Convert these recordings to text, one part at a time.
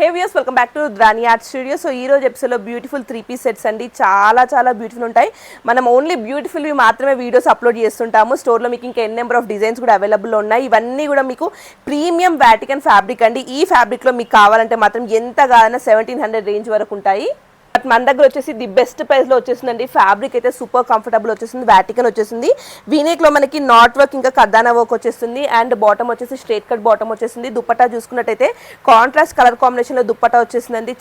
Hey viewers, welcome back to Drani art studio. So ఈ రోజు ఎపిసోడ్లో బ్యూటిఫుల్ 3 పీస్ సెట్స్ అండి. చాలా బ్యూటిఫుల్ ఉంటాయి. మనం ఓన్లీ బ్యూటిఫుల్ మాత్రమే వీడియోస్ అప్లోడ్ చేస్తుంటాము. స్టోర్లో మీకు ఇంకా నెంబర్ ఆఫ్ డిజైన్స్ కూడా అవైలబుల్ ఉన్నాయి. ఇవన్నీ కూడా మీకు ప్రీమియం వాటికన్ ఫ్యాబ్రిక్ అండి. ఈ ఫ్యాబ్రిక్లో మీకు కావాలంటే మాత్రం ఎంత కాదన్నా 1700 రేంజ్ వరకు ఉంటాయి. బట్ మన దగ్గర వచ్చేసి ది బెస్ట్ ప్రైస్లో వచ్చేసిందండి. ఫ్యాబ్రిక్ అయితే సూపర్ కంఫర్టబుల్ వచ్చేసింది. వాటికన్ వచ్చేసింది. వీనేక్లో మనకి నాట్ వర్క్ ఇంకా కర్దానా వర్క్ వచ్చేస్తుంది. అండ్ బాటమ్ వచ్చేసి స్ట్రేట్ కట్ బాటమ్ వచ్చేసింది. దుప్పట్టా చూసుకున్నట్టయితే కాంట్రాస్ట్ కలర్ కాంబినేషన్లో దుప్పట్టా వచ్చేసిందండి.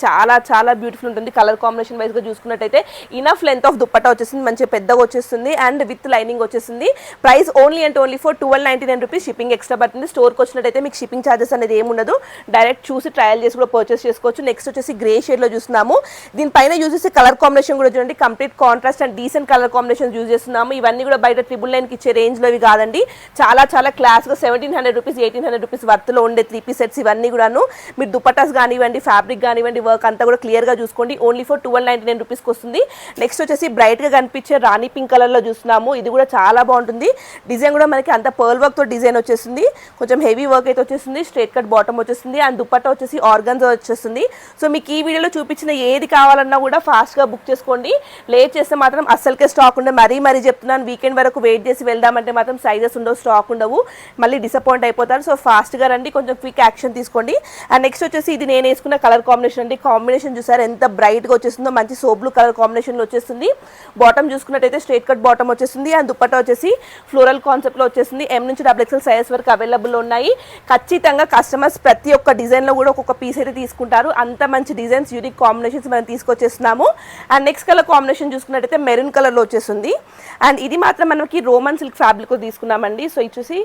చాలా బ్యూటిఫుల్ ఉంటుంది. కలర్ కాంబినేషన్ వైజ్గా చూసుకున్నట్టయితే ఇనఫ్ లెంత్ ఆఫ్ దుప్పట్టా వచ్చేసింది. మంచిగా పెద్దగా వచ్చేస్తుంది. అండ్ విత్ లైనింగ్ వచ్చేసింది. Price only for 1299 rupees. Shipping extra పడుతుంది. స్టోర్కి వచ్చినట్టయితే మీకు షిప్పింగ్ ఛార్జెస్ అనేది ఏమి ఉండదు. డైరెక్ట్ చూసి ట్రయల్ చేసి కూడా పర్చేస్ చేసుకోవచ్చు. నెక్స్ట్ వచ్చేసి గ్రే షేడ్లో చూస్తున్నాము. దీనిపైన యూజ్ చేసే కలర్ కాంబినేషన్ కూడా చూడండి. Complete contrast and decent colour combination use చేస్తున్నాము. ఇవన్నీ కూడా బయట 999కి ఇచ్చే రేంజ్లో ఇవి కాదండి. చాలా క్లాస్గా 1700 రూపీస్ 1800 రూపీస్ వర్త్లో ఉండే 3 పీస్ సెట్స్ ఇవన్నీ కూడాను. మీరు దుపట్టాస్ కానివ్వండి, ఫ్యాబ్రిక్ కానివ్వండి, వర్క్ అంతా కూడా క్లియర్గా చూసుకోండి. ఓన్లీ ఫర్ 1299 రూపీస్కి వస్తుంది. నెక్స్ట్ వచ్చేసి బ్రైట్గా కనిపించే రాణి పింక్ కలర్లో చూస్తున్నాము. ఇది కూడా చాలా బాగుంటుంది. డిజైన్ కూడా మనకి అంత పర్ల్ వర్క్తో డిజైన్ వచ్చేసింది. కొంచెం హెవీ వర్క్ అయితే వచ్చేసింది. స్ట్రేట్ కట్ బాటమ్ వచ్చేసింది. అండ్ దుపట్టా వచ్చేసి ఆర్గన్జా వచ్చేస్తుంది. సో మీకు ఈ వీడియోలో చూపించిన ఏది కావాలన్నా కూడా ఫాస్ట్గా బుక్ చేసుకోండి. లేట్ చేస్తే మాత్రం అస్సలకే స్టాక్ ఉండదు. మరీ చెప్తున్నాను, వీకెండ్ వరకు వెయిట్ చేసి వెళ్దామంటే మాత్రం సైజెస్ ఉండవు, స్టాక్ ఉండవు, మళ్ళీ డిసప్పాయింట్ అయిపోతారు. సో ఫాస్ట్గా రండి, కొంచెం క్విక్ యాక్షన్ తీసుకోండి. అండ్ నెక్స్ట్ వచ్చేసి ఇది నేను వేసుకున్న కలర్ కాంబినేషన్ అండి. కాంబినేషన్ చూసారు ఎంత బ్రైట్గా వచ్చేస్తుందో. మంచి సోబ్లూ కలర్ కాంబినేషన్లో వచ్చేస్తుంది. బాటమ్ చూసుకున్నట్టయితే స్ట్రేట్ కట్ బాటమ్ వచ్చేస్తుంది. అండ్ దుపట్టా వచ్చేసి ఫ్లోరల్ కాన్సెప్ట్లో వచ్చేసింది. M నుంచి XXL సైజెస్ వరకు అవైలబుల్ ఉన్నాయి. ఖచ్చితంగా కస్టమర్స్ ప్రతి ఒక్క డిజైన్లో కూడా ఒక్కొక్క పీస్ అయితే తీసుకుంటారు. అంత మంచి డిజైన్స్, యూనిక్ కాంబినేషన్స్ మనం తీసుకొచ్చేస్తున్నాము. అండ్ నెక్స్ట్ కలర్ కాంబినేషన్ చూసుకున్నట్టయితే మెరూన్ కలర్లో వచ్చేస్తుంది. అండ్ ఇది మాత్రం మనకి రోమన్ సిల్క్ ఫ్యాబ్రిక్లో తీసుకున్నామండి. సో ఇది చూసి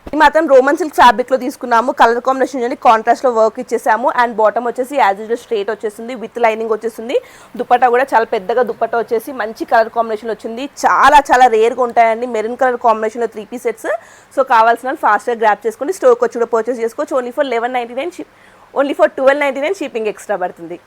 ఇది మాత్రం రోమన్ సిల్క్ ఫ్యాబ్రిక్లో తీసుకున్నాము. కలర్ కాంబినేషన్ చూడండి, కాంట్రాస్ట్లో వర్క్ ఇచ్చేసాము. అండ్ బాటమ్ వచ్చేసి యాజ్ యూజువల్ స్ట్రేట్ వచ్చేసింది. విత్ లైనింగ్ వచ్చేసింది. దుపట్టా కూడా చాలా పెద్దగా దుపట్టా వచ్చేసి మంచి కలర్ కాంబినేషన్ వచ్చింది. చాలా రేర్గా ఉంటాయండి మెరూన్ కలర్ కాంబినేషన్లో 3 పీస్ సెట్స్. సో కావాల్సిన ఫాస్ట్గా గ్రాప్ చేసుకోండి. స్టోర్కి వచ్చి కూడా పర్చేస్ చేసుకోవచ్చు. ఓన్లీ ఫర్ 1199 షిప్పింగ్ ఎక్స్ట్రా పడుతుంది.